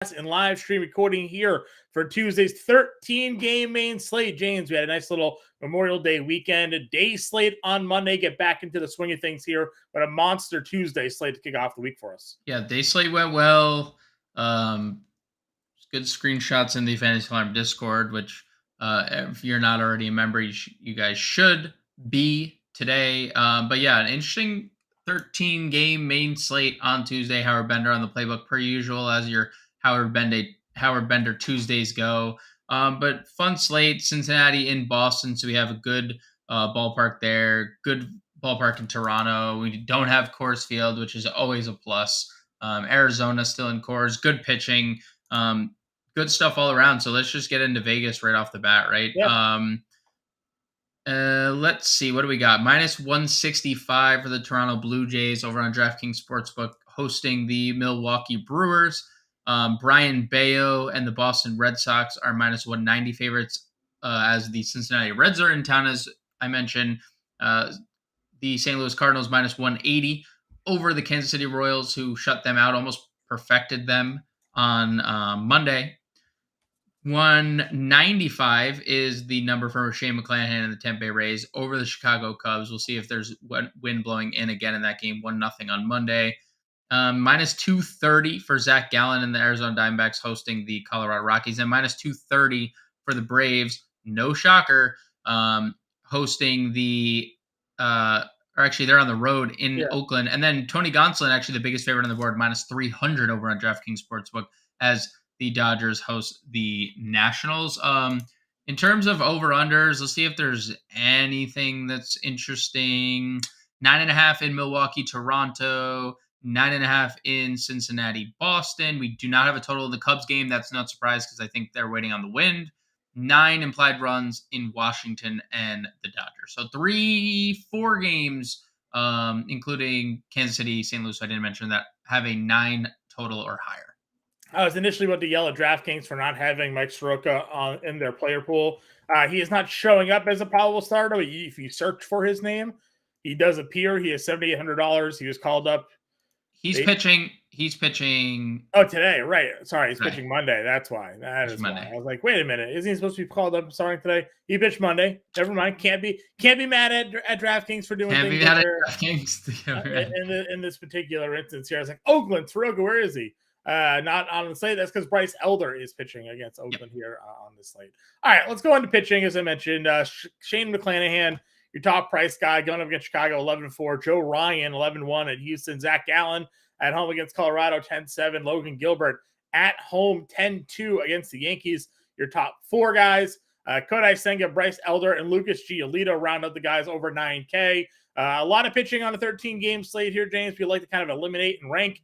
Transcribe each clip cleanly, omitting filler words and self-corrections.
and live stream recording here for Tuesday's 13-game main slate. James, we had a nice little Memorial Day weekend, a day slate on Monday, get back into the swing of things here, but a monster Tuesday slate to kick off the week for us. Yeah, day slate went well. Good screenshots in the Fantasy Farm Discord, which if you're not already a member, you guys should be today. But yeah, an interesting 13-game main slate on Tuesday. Howard Bender on the playbook per usual, as your Howard Bender Tuesdays go. But fun slate. Cincinnati in Boston, so we have a good ballpark there. Good ballpark in Toronto. We don't have Coors Field, which is always a plus. Arizona still in Coors. Good pitching. Good stuff all around. So let's just get into Vegas right off the bat, right? Yep. Let's see. What do we got? Minus 165 for the Toronto Blue Jays over on DraftKings Sportsbook, hosting the Milwaukee Brewers. Brian Bayo and the Boston Red Sox are minus 190 favorites, as the Cincinnati Reds are in town, as I mentioned. The St. Louis Cardinals minus 180 over the Kansas City Royals, who shut them out, almost perfected them on Monday. 195 is the number for Shane McClanahan and the Tampa Bay Rays over the Chicago Cubs. We'll see if there's wind blowing in again in that game. 1-0 on Monday. Minus 230 for Zach Gallen and the Arizona Diamondbacks hosting the Colorado Rockies, and minus 230 for the Braves. No shocker. Hosting the or actually they're on the road in Oakland. And then Tony Gonsolin, actually the biggest favorite on the board, minus 300 over on DraftKings Sportsbook, as the Dodgers host the Nationals. In terms of over-unders, let's see if there's anything that's interesting. 9.5 in Milwaukee, Toronto. 9.5 in Cincinnati, Boston. We do not have a total in the Cubs game. That's not a surprise because I think they're waiting on the wind. 9 implied runs in Washington and the Dodgers. So 4 games, including Kansas City, St. Louis, I didn't mention that, have a 9 total or higher. I was initially about to yell at DraftKings for not having Mike Soroka in their player pool. He is not showing up as a probable starter. If you search for his name, he does appear. He has $7,800. He was called up. He's pitching. Oh, today, right? Sorry, he's pitching Monday. That's why. That is Monday. Why. I was like, wait a minute, isn't he supposed to be called up starting today? He pitched Monday. Never mind. Can't be mad at DraftKings for doing things. Can't be mad at DraftKings in this particular instance here. I was like, Oakland, Soroka, where is he? Not on the slate. That's because Bryce Elder is pitching against Oakland here on the slate. All right, let's go into pitching. As I mentioned, Shane McClanahan, your top price guy, going up against Chicago, 11-4. Joe Ryan, 11-1 at Houston. Zach Gallen at home against Colorado, 10-7. Logan Gilbert at home, 10-2 against the Yankees. Your top 4 guys, Kodai Senga, Bryce Elder, and Lucas Giolito round up the guys over 9K. A lot of pitching on a 13-game slate here, James. We like to kind of eliminate and rank.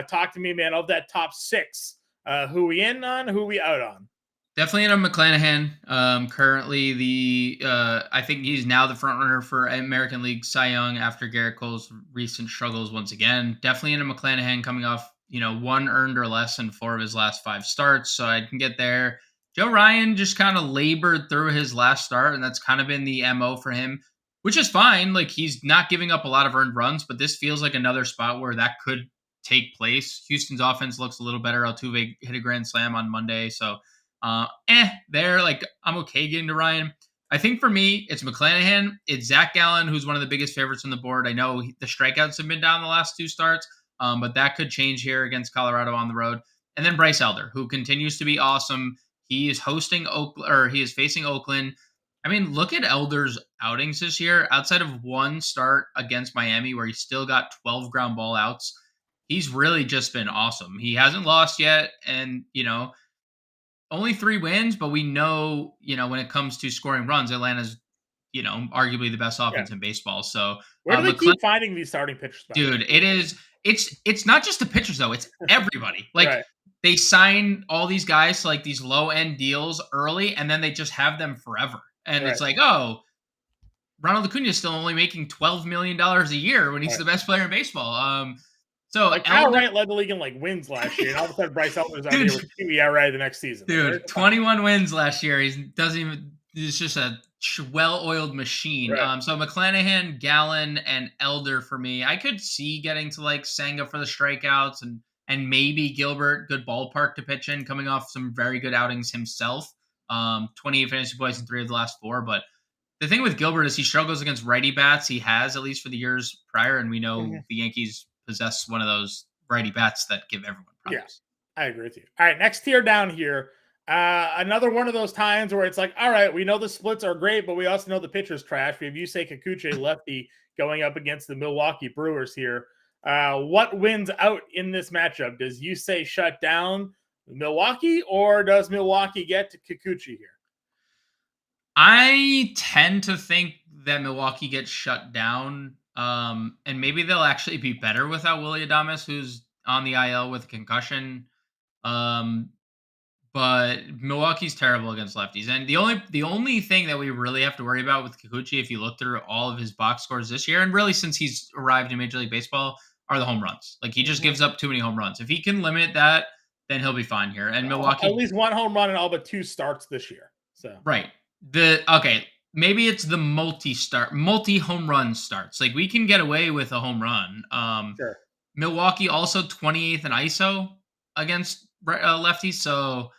Talk to me, man, of that top 6. Who we in on, who we out on? Definitely in on McClanahan. Currently, I think he's now the front runner for American League Cy Young after Garrett Cole's recent struggles once again. Definitely into McClanahan, coming off 1 earned or less in 4 of his last 5 starts, so I can get there. Joe Ryan just kind of labored through his last start, and that's kind of been the MO for him, which is fine. Like, he's not giving up a lot of earned runs, but this feels like another spot where that could take place. Houston's offense looks a little better. Altuve hit a grand slam on Monday, so there, like, I'm okay getting to Ryan. I think for me, it's McClanahan. It's Zach Gallen, who's one of the biggest favorites on the board. I know the strikeouts have been down the last 2 starts, but that could change here against Colorado on the road. And then Bryce Elder, who continues to be awesome. He is hosting Oakland, or he is facing Oakland. I mean, look at Elder's outings this year. Outside of 1 start against Miami, where he still got 12 ground ball outs, he's really just been awesome. He hasn't lost yet, and only 3 wins, but we know, when it comes to scoring runs, Atlanta's, arguably the best offense in baseball. So where do they keep finding these starting pitchers? Dude, it's not just the pitchers though; it's everybody. Like they sign all these guys to like these low end deals early, and then they just have them forever. And it's like, oh, Ronald Acuna is still only making $12 million a year when he's the best player in baseball. So like Kyle Wright led the league in like wins last year, and all of a sudden Bryce Elder was out here with 2 ERA the next season. Dude, 21 wins last year. He's just a well-oiled machine. Right. So McClanahan, Gallen, and Elder for me. I could see getting to like Senga for the strikeouts and and maybe Gilbert, good ballpark to pitch in, coming off some very good outings himself. 28 fantasy points in 3 of the last 4. But the thing with Gilbert is he struggles against righty bats. He has, at least for the years prior, and we know the Yankees possess one of those righty bats that give everyone problems. Yeah, I agree with you. All right, next tier down here. Another one of those times where it's like, all right, we know the splits are great, but we also know the pitcher's trash. We have Yusei Kikuchi, lefty, going up against the Milwaukee Brewers here. What wins out in this matchup? Does Yusei shut down Milwaukee, or does Milwaukee get to Kikuchi here? I tend to think that Milwaukee gets shut down, and maybe they'll actually be better without Willy Adames, who's on the IL with a concussion. But Milwaukee's terrible against lefties, and the only thing that we really have to worry about with Kikuchi, if you look through all of his box scores this year, and really since he's arrived in Major League Baseball, are the home runs. Like, he just gives up too many home runs. If he can limit that, then he'll be fine here. And Milwaukee, at least 1 home run in all but 2 starts this year. So right, maybe it's the multi home run starts. Like, we can get away with a home run. Sure. Milwaukee also 28th in ISO against lefties, so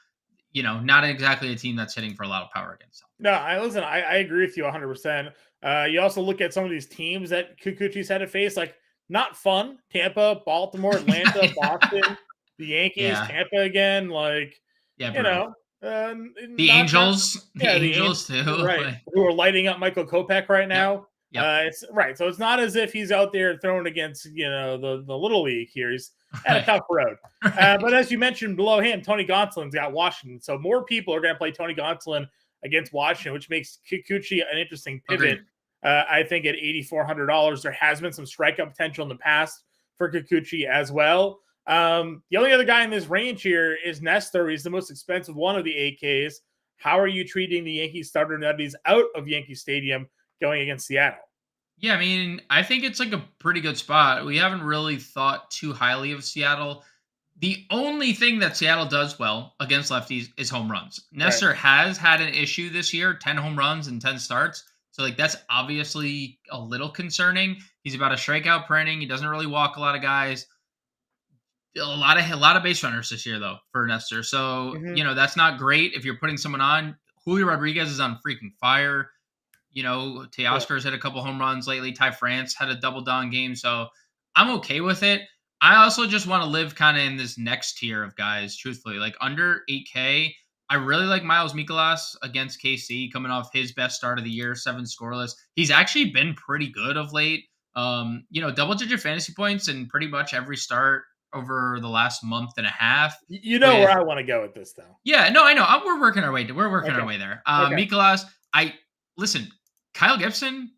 not exactly a team that's hitting for a lot of power against them. No, I agree with you 100%. You also look at some of these teams that Kikuchi's had to face, like, not fun. Tampa, Baltimore, Atlanta, Boston, the Yankees, Tampa again. Like, the Angels. The Angels too. Right. Who are lighting up Michael Kopech right now. It's right. So it's not as if he's out there throwing against, the Little League here. He's at a tough road. But as you mentioned, below him, Tony Gonsolin's got Washington. So more people are going to play Tony Gonsolin against Washington, which makes Kikuchi an interesting pivot. I think at $8,400, there has been some strikeout potential in the past for Kikuchi as well. The only other guy in this range here is Nestor. He's the most expensive one of the AKs. How are you treating the Yankees starter that he's out of Yankee Stadium going against Seattle? Yeah, I mean, I think it's like a pretty good spot. We haven't really thought too highly of Seattle. The only thing that Seattle does well against lefties is home runs. Nestor has had an issue this year, 10 home runs and 10 starts. So, like, that's obviously a little concerning. He's about a strikeout per inning. He doesn't really walk a lot of guys. A lot of base runners this year, though, for Nestor. So, that's not great if you're putting someone on. Julio Rodriguez is on freaking fire. Teoscar's had a couple home runs lately. Ty France had a double-down game. So, I'm okay with it. I also just want to live kind of in this next tier of guys, truthfully. Like, under 8K, I really like Miles Mikolas against KC, coming off his best start of the year, 7 scoreless. He's actually been pretty good of late. Double-digit fantasy points in pretty much every start over the last month and a half. Where I want to go with this, though. Yeah, no, I know. We're working our way. We're working our way there. Mikolas, listen. Kyle Gibson,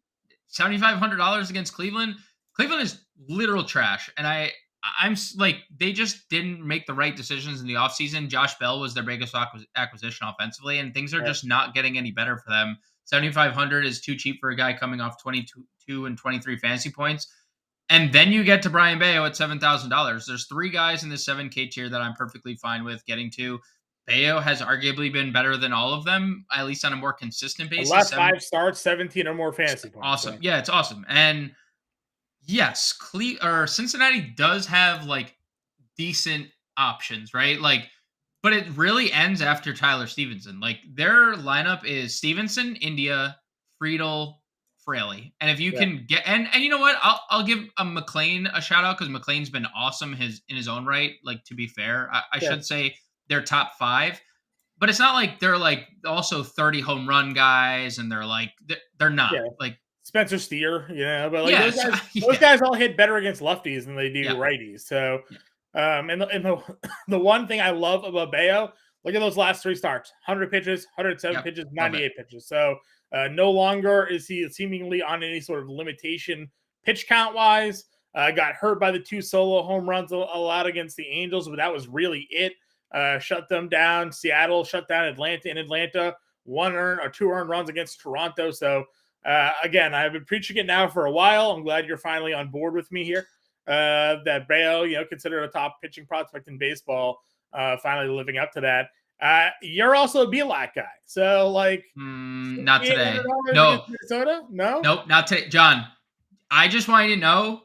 $7,500 against Cleveland. Cleveland is literal trash, and I'm like, they just didn't make the right decisions in the offseason. Josh Bell was their biggest acquisition offensively, and things are just not getting any better for them. $7,500 is too cheap for a guy coming off 22 and 23 fantasy points. And then you get to Brian Bayo at $7,000. There's 3 guys in the 7K tier that I'm perfectly fine with getting to. Bayo has arguably been better than all of them, at least on a more consistent basis. The last 5 starts, 17 or more fantasy points. Awesome. So. Yeah, it's awesome. And yes, Cincinnati does have, like, decent options, right? Like, but it really ends after Tyler Stevenson. Like, their lineup is Stevenson, India, Friedel, Fraley. And if you can get and you know what? I'll give McLean a shout out because McLean's been awesome in his own right. Like, to be fair, I should say they're top 5, but it's not like they're like also 30 home run guys, and they're not like Spencer Steer, but like those guys all hit better against lefties than they do righties. So, and the one thing I love about Bayo, look at those last 3 starts: 100 pitches, 107 pitches, 98 pitches. So no longer is he seemingly on any sort of limitation pitch count wise. Got hurt by the 2 solo home runs allowed against the Angels, but that was really it. Shut them down. Seattle shut down Atlanta. In Atlanta, 1 earned or 2 earned runs against Toronto. So again, I've been preaching it now for a while. I'm glad you're finally on board with me here. That Bayo, considered a top pitching prospect in baseball, finally living up to that. You're also a Bielak guy, so like, not today. No, Minnesota, no, nope, not today. John, I just want you to know,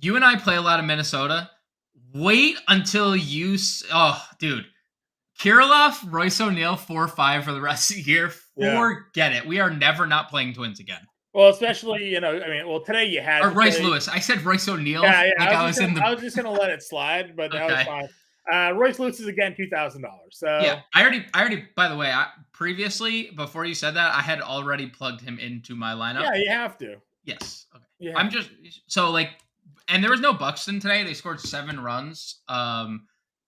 you and I play a lot of Minnesota. Wait until dude. Kirilloff, Royce O'Neal, 4-5 for the rest of the year. Yeah. Forget it. We are never not playing Twins again. Well, especially, today you had Or to Royce play. Lewis. I said Royce O'Neal Yeah, like I was in I the. was just gonna let it slide, but that was Okay. fine. Royce Lewis is again $2,000. Yeah, So I already. By the way, previously before you said that, I had already plugged him into my lineup. yeah, you have to. Yes. Okay. You I'm have to. just so like, and there was no Buxton today. They scored 7 runs.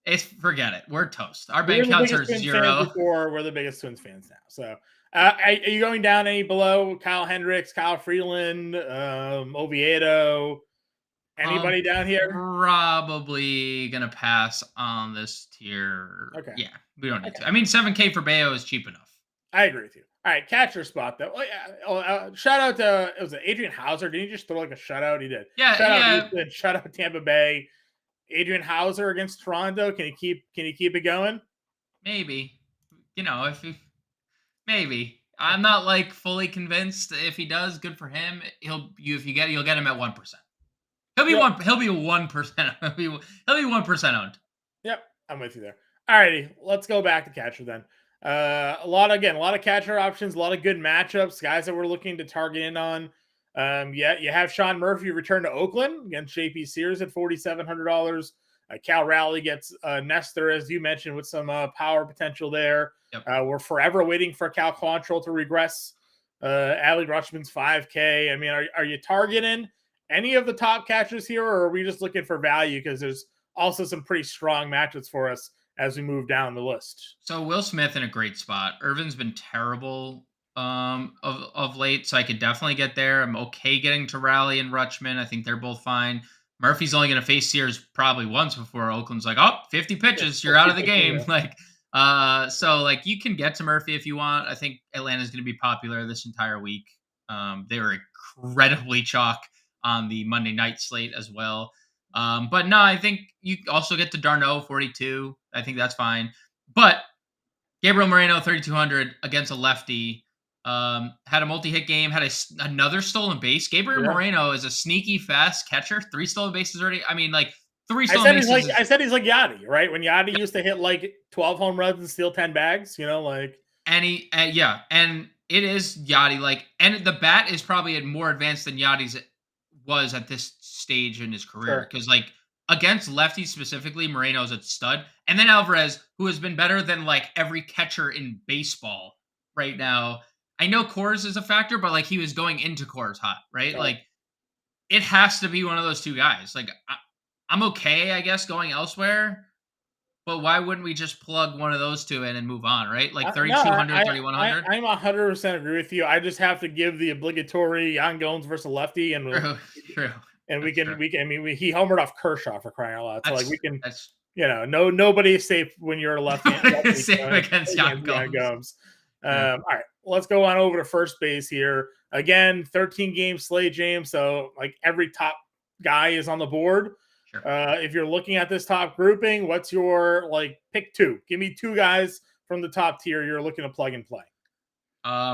It's forget it. We're toast. Our We bank were the counts are biggest Twins fans 0. before. We're the biggest Twins fans now. So, are you going down any below Kyle Hendricks, Kyle Freeland, Oviedo? Anybody down here? Probably gonna pass on this tier. Okay. Yeah, we don't need Okay. to. I mean, 7K for Bayo is cheap enough. I agree with you. All right, catcher spot though. Oh, yeah. Shout out to Adrian Hauser. Didn't he just throw like a shutout? He did. Yeah, Shout out yeah. Houston. Shout out Tampa Bay. Adrian Hauser against Toronto. Can he keep it going? Maybe. Maybe. I'm not like fully convinced. If he does, good for him. You'll get him at 1%. He'll be Yep. 1%. He'll be 1%. He'll be 1% owned. Yep, I'm with you there. All righty, let's go back to catcher then. A lot of catcher options, a lot of good matchups, guys that we're looking to target in on. You have Sean Murphy return to Oakland against JP Sears at $4,700. Cal Raleigh gets Nestor, as you mentioned, with some power potential there. Yep. We're forever waiting for Cal Quantrill to regress. Adley Rutschman's 5K. I mean, are you targeting any of the top catchers here, or are we just looking for value because there's also some pretty strong matchups for us as we move down the list? So Will Smith in a great spot. Irvin's been terrible of late, so I could definitely get there. I'm okay getting to Raleigh and Rutschman. I think they're both fine. Murphy's only going to face Sears probably once before Oakland's like, 50 pitches, you're out of the game. So you can get to Murphy if you want. I think Atlanta's going to be popular this entire week. They were incredibly chalk on the Monday night slate as well. But no, I think you also get to Darno 42. I think that's fine. But Gabriel Moreno 3,200 against a lefty. Had a multi-hit game. Had another stolen base. Gabriel Moreno is a sneaky fast catcher. 3 stolen bases already. I mean, 3 stolen bases. I said he's like Yachty, right? When Yachty used to hit 12 home runs and steal 10 bags, And it is Yachty. And the bat is probably more advanced than Yachty's was at this stage in his career because against lefties specifically, Moreno's a stud, and then Alvarez, who has been better than every catcher in baseball right now. I know Coors is a factor, but he was going into Coors hot, right? It has to be one of those two guys. I'm okay, I guess, going elsewhere, but why wouldn't we just plug one of those two in and move on, right? 3,200, 3,100. I'm 100% agree with you. I just have to give the obligatory Yan Gomes versus lefty, and True. And we can. I mean, he homered off Kershaw for crying out loud. So we can. That's nobody is safe when you're a lefty. Safe against Yan Gomes. All right, let's go on over to first base here. Again, 13 game slate, James. So every top guy is on the board. Sure. If you're looking at this top grouping, what's your pick 2? Give me 2 guys from the top tier you're looking to plug and play.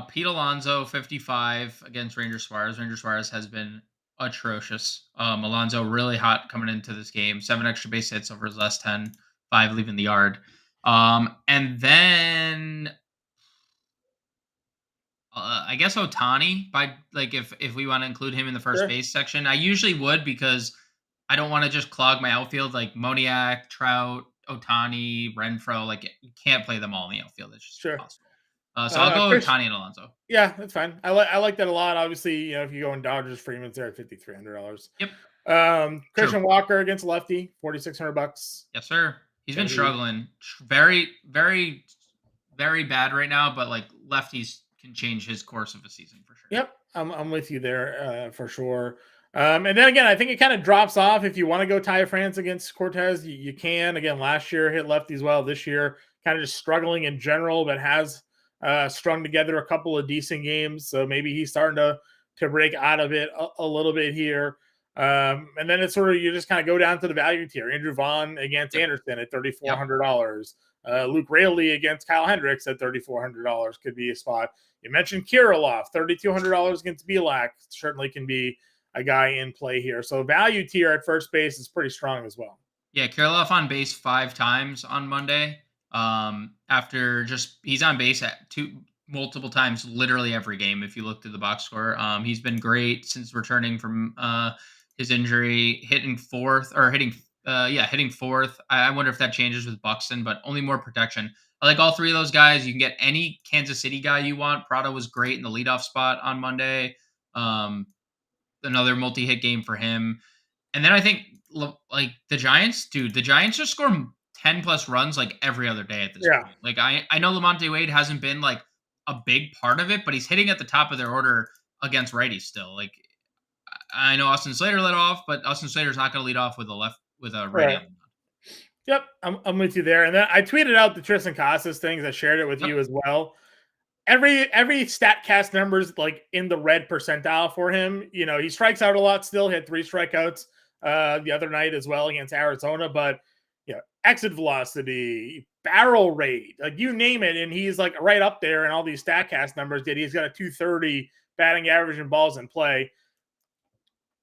Pete Alonso, 55 against Ranger Suarez. Ranger Suarez has been atrocious. Alonso really hot coming into this game. 7 extra base hits over his last 10, 5 leaving the yard. And then I guess Ohtani if we want to include him in the first base section. I usually would because I don't want to just clog my outfield Moniak, Trout, Ohtani, Renfroe. You can't play them all in the outfield. It's just impossible. So I'll go Ohtani and Alonso. Yeah, that's fine. I like that a lot. Obviously, if you go in Dodgers, Freeman's there at $5,300. Yep. Christian Walker against lefty, $4,600. Yes, sir. He's been struggling. Very, very, very bad right now. But lefties can change his course of a season for sure. Yep, I'm with you there for sure. And then again, I think it kind of drops off if you want to go Ty France against Cortez. You can. Again, last year hit lefties well. This year, kind of just struggling in general, but has strung together a couple of decent games. So maybe he's starting to break out of it a little bit here. And then it's sort of, you just kind of go down to the value tier. Andrew Vaughn against Anderson at $3,400. Luke Raley against Kyle Hendricks at $3,400 could be a spot. You mentioned Kirilloff, $3,200 against Bielak. Certainly can be a guy in play here. So value tier at first base is pretty strong as well. Yeah, Kirilloff on base 5 times on Monday. After just he's on base at multiple times literally every game if you looked at the box score. He's been great since returning from his injury, hitting fourth or hitting fourth. I wonder if that changes with Buxton, but only more protection. I like all three of those guys. You can get any Kansas City guy you want. Prado was great in the leadoff spot on Monday. Um, Another multi-hit game for him. And then I think like the Giants, dude, the Giants just score 10 plus runs like every other day at this Yeah. point. Like I know Lamonte Wade hasn't been like a big part of it, but he's hitting at the top of their order against righties still. Like I know Austin Slater led off, but Austin Slater's not going to lead off with a righty Right. on the mound. Yep, I'm with you there. And then I tweeted out the Tristan Casas things. I shared it with Yep. you as well. Every StatCast numbers like in the red percentile for him. You know, he strikes out a lot still. He had 3 strikeouts the other night as well against Arizona. But you know, exit velocity, barrel rate, like you name it, and he's like right up there in all these StatCast numbers. He's got a 230 batting average and balls in play.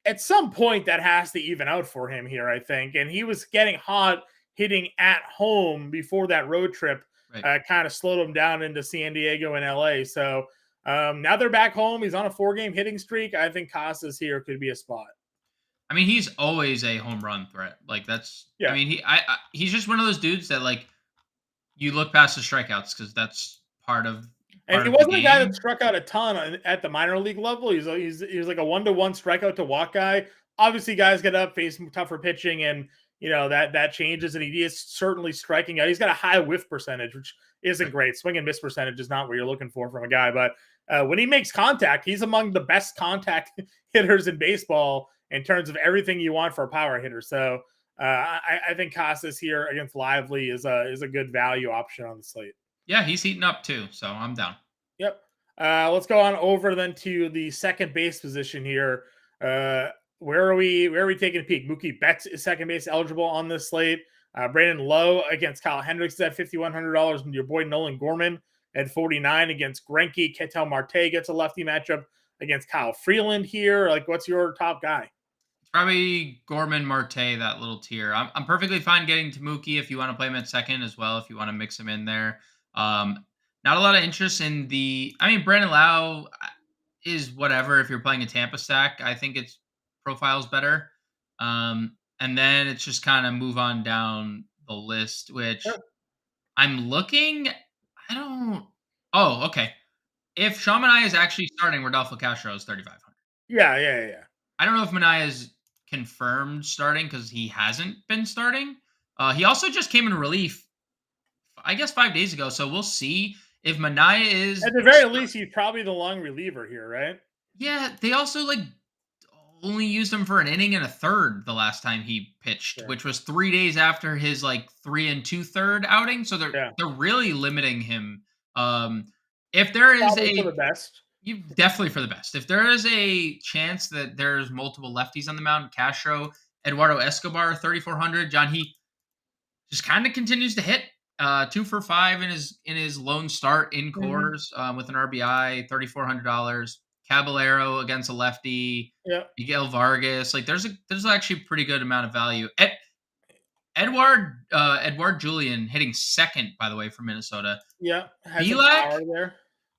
At some point, that has to even out for him here, I think. And he was getting hot hitting at home before that road trip Right. kind of slowed him down into San Diego and LA. So now they're back home. He's on a 4-game hitting streak. I think Casas here could be a spot. I mean, he's always a home run threat. Like that's I Yeah. mean, he's just one of those dudes that like you look past the strikeouts because that's And part he of the wasn't a guy that game. struck out a ton at the minor league level. He's like a 1-to-1 strikeout to walk guy. Obviously, guys get up, face tougher pitching, and you know that changes. And he is certainly striking out. He's got a high whiff percentage, which isn't Right. great. Swing and miss percentage is not what you're looking for from a guy. But when he makes contact, he's among the best contact hitters in baseball in terms of everything you want for a power hitter. So I think Casas here against Lively is a good value option on the slate. Yeah, he's heating up too, so I'm down. Yep. Let's go on over then to the second base position here. Where are we? Where are we taking a peek? Mookie Betts is second base eligible on this slate. Brandon Lowe against Kyle Hendricks is at $5,100, and your boy Nolan Gorman at 49 against Greinke. Ketel Marte gets a lefty matchup against Kyle Freeland here. Like, what's your top guy? It's probably Gorman Marte, that little tier. I'm perfectly fine getting to Mookie if you want to play him at second as well, if you want to mix him in there. Um, Not a lot of interest in I mean, Brandon Lau is whatever if you're playing a Tampa stack. I think its profile's better. And then it's just kind of move on down the list, which Sure. I'm looking. I don't. Oh, okay. If Sean Manaea is actually starting, Rodolfo Castro is 3,500. Yeah. I don't know if Manaea is confirmed starting because he hasn't been starting. He also just came in relief, I guess, 5 days ago. So we'll see if Manaea is. At the very least, he's probably the long reliever here, right? Yeah, they also like only used him for an inning and a third the last time he pitched, Sure. which was 3 days after his like 3 2/3 outing. So Yeah. they're really limiting him. If there is Probably for the best. You definitely for the best. If there is a chance that there's multiple lefties on the mound, Castro, Eduardo Escobar, 3,400. John, he just kind of continues to hit. 2 for 5 in his lone start in Mhm. Coors with an RBI, $3,400. Caballero against a lefty, Yeah. Miguel Vargas. Like there's actually a pretty good amount of value. Edward Julian hitting second, by the way, for Minnesota. Yeah. Has some Belak, power there.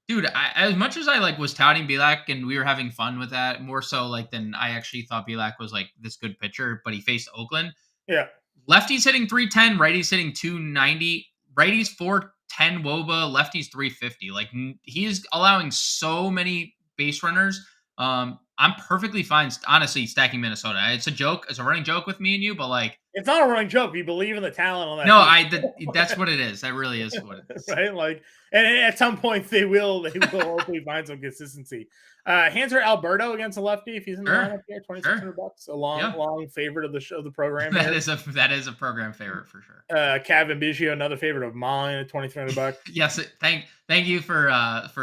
dude, as much as I like was touting Belak and we were having fun with that, more so like than I actually thought Belak was like this good pitcher, but he faced Oakland. Yeah. Lefties hitting 310, righties hitting 290, righties 410 Woba, lefties 350. Like he's allowing so many base runners. I'm perfectly fine, honestly, stacking Minnesota. It's a joke, it's a running joke with me and you, but like It's not a running joke. You believe in the talent on that no, team. that's what it is. That really is what it is. Right? Like, and at some point they will hopefully find some consistency. Hanser Alberto against a lefty if he's in the Sure, lineup here, sure, $2,600, a long, yeah. long favorite of the show, the program. That Here. is a program favorite for sure. Kevin Biggio, another favorite of mine at $2,300. Yes, thank you for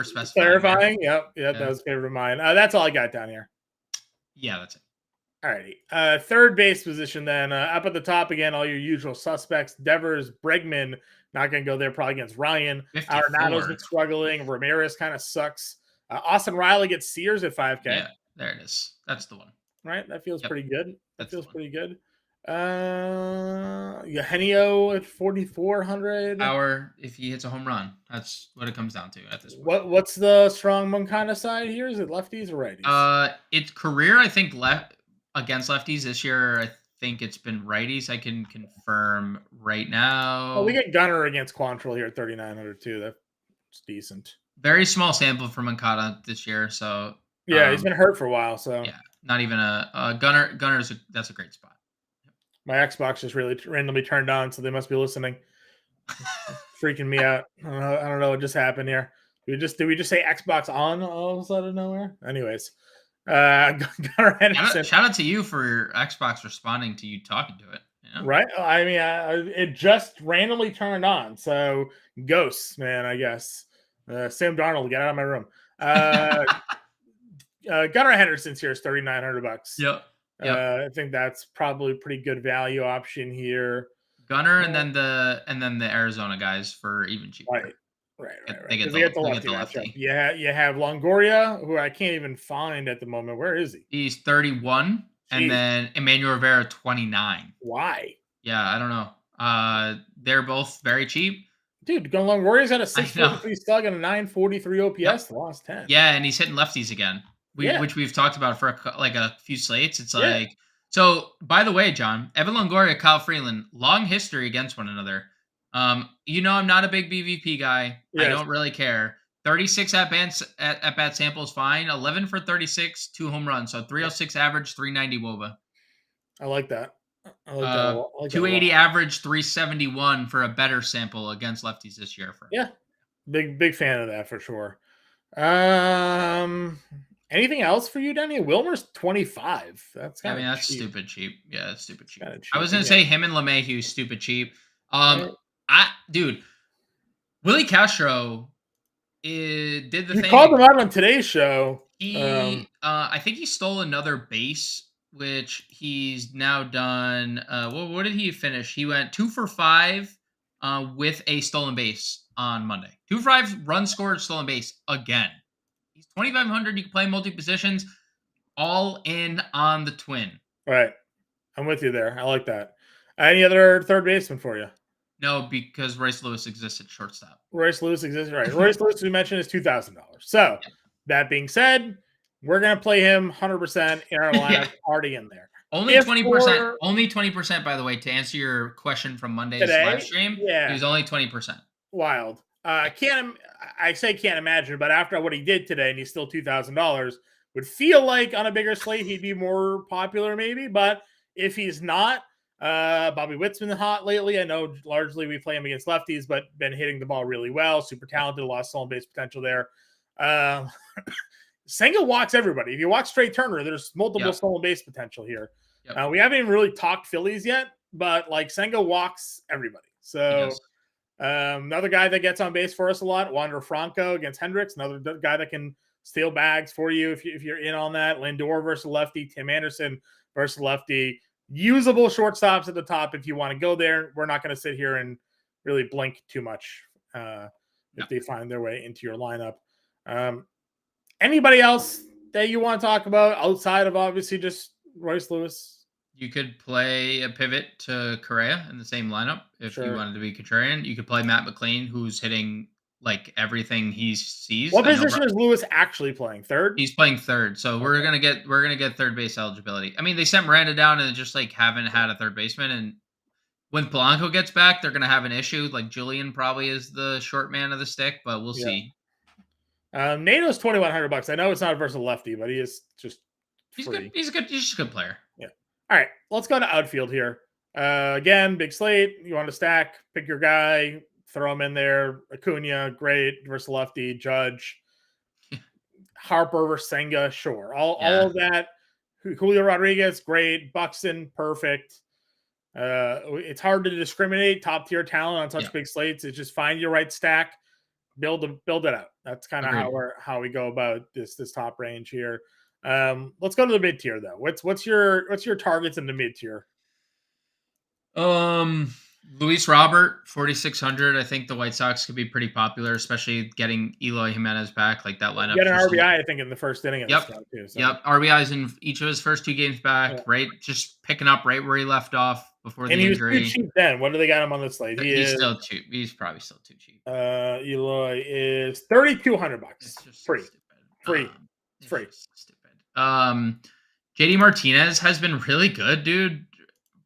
specifying. Clarifying, yep, Yeah. that was a favorite of mine. That's all I got down here. Yeah, that's it. Alrighty. Third base position then. Up at the top again, all your usual suspects. Devers, Bregman, not going to go there probably against Ryan. 54. Arenado's been struggling. Ramirez kind of sucks. Austin Riley gets Sears at 5K. Yeah, there it is. That's the one. Right? That feels Yep, pretty good. That that's the feels one. pretty good. Eugenio at 4,400. Power if he hits a home run. That's what it comes down to at this point. What's the strong Moncada side here? Is it lefties or righties? It's career, I think, left against lefties this year. I think it's been righties. I can confirm right Oh, we now. get Gunner against Quantrill here at 3,900 too. That's decent. Very small sample for Moncada this year, so Yeah, he's been hurt for a while, so yeah, not even a Gunner. That's a great spot. my Xbox just really randomly turned on, so they must be listening. Freaking me out. I don't know what just happened here. Did we just say Xbox on all of a sudden nowhere? Anyways, Gunnar Henderson. Shout out to you for your Xbox responding to you talking to it. You know? Right? I mean, it just randomly turned on. So ghosts, man. I guess. Sam Darnold, get out of my room. Gunnar Henderson's here is $3,900. Yep. I think that's probably a pretty good value option here. Gunner and then the Arizona guys for even cheaper. Right. They get the lefty. matchup. Yeah, you have Longoria, who I can't even find at the moment. Where is he? He's 31, and then Emmanuel Rivera 29. Why? Yeah, I don't know. They're both very cheap. Dude, Longoria's got a 643 slug and a 943 OPS the last 10. Yeah, and he's hitting lefties again. Which we've talked about for a few slates. It's like, so by the way, John, Evan Longoria, Kyle Freeland, long history against one another. I'm not a big BVP guy. Yes. I don't really care. 36 at bat sample is fine. 11 for 36, 2 home runs. So 306 average, 390 WOBA. I like that. 280 average, 371 for a better sample against lefties this year. Big fan of that for sure. Anything else for you, Danny? Wilmer's 25. That's that's cheap. Stupid cheap. Yeah, that's stupid cheap. I was gonna say him and LeMahieu stupid cheap. Dude, Willie Castro did the thing. You called him out on today's show. I think he stole another base, which he's now done. What did he finish? He went 2 for 5 with a stolen base on Monday. 2 for 5 run scored, stolen base again. He's 2,500. You can play multi positions, all in on the Twin. Right. I'm with you there. I like that. Any other third baseman for you? No, because Royce Lewis exists at shortstop. Royce Lewis exists, right? Royce Lewis, we mentioned, is $2,000. So that being said, we're gonna play him 100% in our lineup, already in there. Only 20%. Only 20%, by the way, to answer your question from Monday's live stream. Yeah, he was only 20%. Wild. I can't imagine, but after what he did today, and he's still $2,000, would feel like on a bigger slate he'd be more popular, maybe. But if he's not, Bobby Witt's been hot lately. I know largely we play him against lefties, but been hitting the ball really well. Super talented, a lot of stolen base potential there. Senga walks everybody. If you watch Trey Turner, there's multiple stolen base potential here. We haven't even really talked Phillies yet, but like Senga walks everybody. So another guy that gets on base for us a lot, Wander Franco against Hendricks, another guy that can steal bags for you if you're in on that. Lindor versus lefty, Tim Anderson versus lefty. Usable shortstops at the top if you want to go there. We're not going to sit here and really blink too much if they find their way into your lineup. Anybody else that you want to talk about outside of obviously just Royce Lewis? You could play a pivot to Correa in the same lineup if you wanted to be contrarian. You could play Matt McLean, who's hitting like everything he sees. What position is Lewis actually playing? Third? He's playing third. So we're gonna get third base eligibility. I mean, they sent Miranda down and just like haven't had a third baseman. And when Polanco gets back, they're gonna have an issue. Like Julian probably is the short man of the stick, but we'll see. Nato's $2,100. I know it's not versus a lefty, but he is just free. He's just a good player. Yeah. All right, let's go to outfield here. Again, big slate. You want to stack? Pick your guy. Throw him in there. Acuna, great versus lefty. Judge, Harper versus Senga, sure. All of that. Julio Rodriguez, great. Buxton, perfect. It's hard to discriminate top tier talent on such big slates. It's just find your right stack, build it out. That's kind of how we go about this top range here. Let's go to the mid tier though. What's your targets in the mid tier? Luis Robert, 4,600. I think the White Sox could be pretty popular, especially getting Eloy Jimenez back. Like that lineup. Get an RBI, I think, in the first inning of this Yep. guy too. So. Yep. RBIs in each of his first 2 games back, Yeah. right? Just picking up right where he left off before And the he was injury. too cheap then. What do they got him on the slate? He's still cheap. He's probably still too cheap. Eloy is $3,200. It's just free. So stupid. Free. It's free. Stupid. JD Martinez has been really good, dude.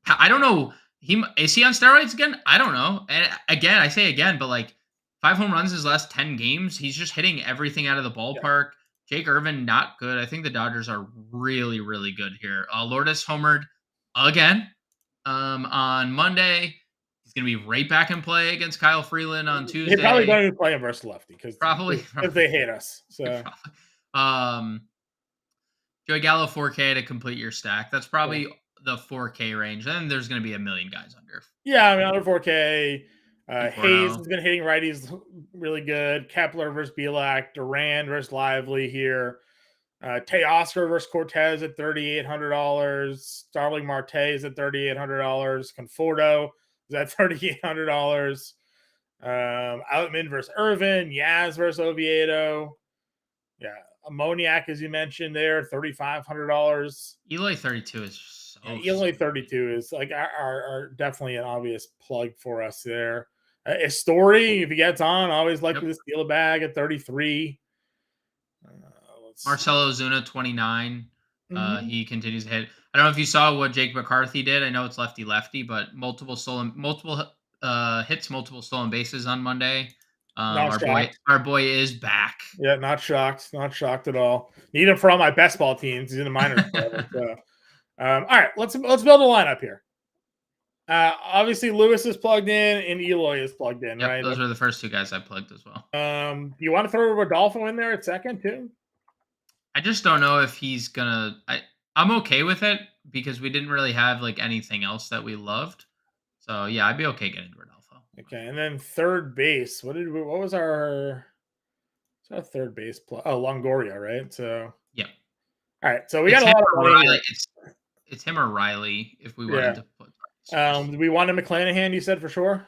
I don't know. Is he on steroids again? I don't know. And again, I say again, but like 5 home runs his last 10 games. He's just hitting everything out of the ballpark. Yeah. Jake Irvin, not good. I think the Dodgers are really, really good here. Lourdes homered again on Monday. He's going to be right back in play against Kyle Freeland on Tuesday. They probably don't even play him versus lefty because they hate us. So, Joey Gallo 4K to complete your stack. That's probably the 4K range. Then there's going to be a million guys under. Yeah, I mean under 4K. Hayes has been hitting righties really good. Kepler versus Bielak. Duran versus Lively here. Teoscar versus Cortez at $3,800. Starling Marte is at $3,800. Conforto is at $3,800. Outman versus Irvin. Yaz versus Oviedo. Yeah. Ammoniac, as you mentioned there, $3,500. Eloy 32 is so Eloy 32 is like are definitely an obvious plug for us there. Story, if he gets on, always likely to steal a bag at 33. Marcelo Ozuna 29. He continues to hit. I don't know if you saw what Jake McCarthy did. I know it's lefty, but multiple hits, multiple stolen bases on Monday. Our boy is back. Yeah, not shocked at all. Need him for all my best ball teams. He's in the minors. So. All right, let's build a lineup here. Obviously, Lewis is plugged in and Eloy is plugged in, right? Those are the first 2 guys I plugged as well. Do you want to throw Rodolfo in there at second too? I just don't know if he's gonna. I'm okay with it because we didn't really have like anything else that we loved. So yeah, I'd be okay getting Rodolfo. Okay, and then third base. What was our third base? Longoria, right? So yeah. All right, so we got a lot of money. It's him or Riley if we wanted to put. Do we want a McClanahan? You said for sure.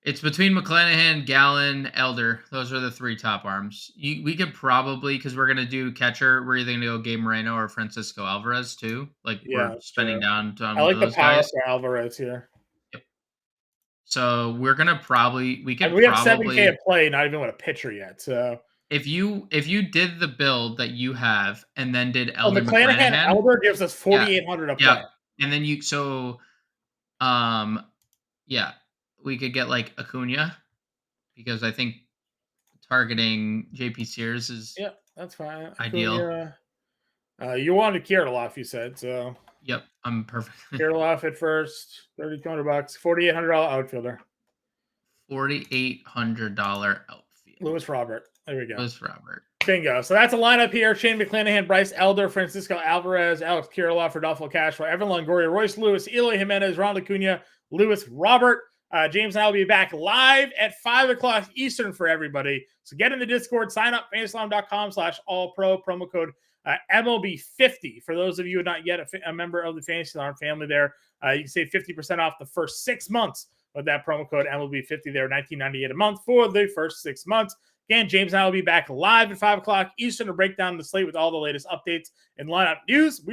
It's between McClanahan, Gallen, Elder. Those are the 3 top arms. We could probably, because we're gonna do catcher. We're either gonna go Gabe Moreno or Francisco Alvarez too. Like we're spending down on. I like those the power guys. for Alvarez here. Yep. We have 7K at play, not even with a pitcher yet. So if you did the build that you have and then did Elder McClanahan Elder gives us 4,800 a play. And then we could get like Acuna because I think targeting JP Sears is that's fine. Ideal. You wanted Kirilloff, you said so. Yep, I'm perfect. Kirilloff at first, $3,200, $4,800 outfielder. $4,800 outfield. Lewis Robert. There we go. Lewis Robert. Bingo. So that's a lineup here. Shane McClanahan, Bryce Elder, Francisco Alvarez, Alex Kirilloff, Rodolfo Castro, Evan Longoria, Royce Lewis, Eloy Jimenez, Ron Acuna, Lewis Robert. James and I will be back live at 5 o'clock Eastern for everybody. So get in the Discord, sign up, fantasyalarm.com/allpro, promo code MLB50. For those of you who are not yet a member of the Fantasy Alarm family there, you can save 50% off the first 6 months with that promo code MLB50 there, $19.98 a month for the first 6 months. Again, James and I will be back live at 5 o'clock Eastern to break down the slate with all the latest updates and lineup news. We will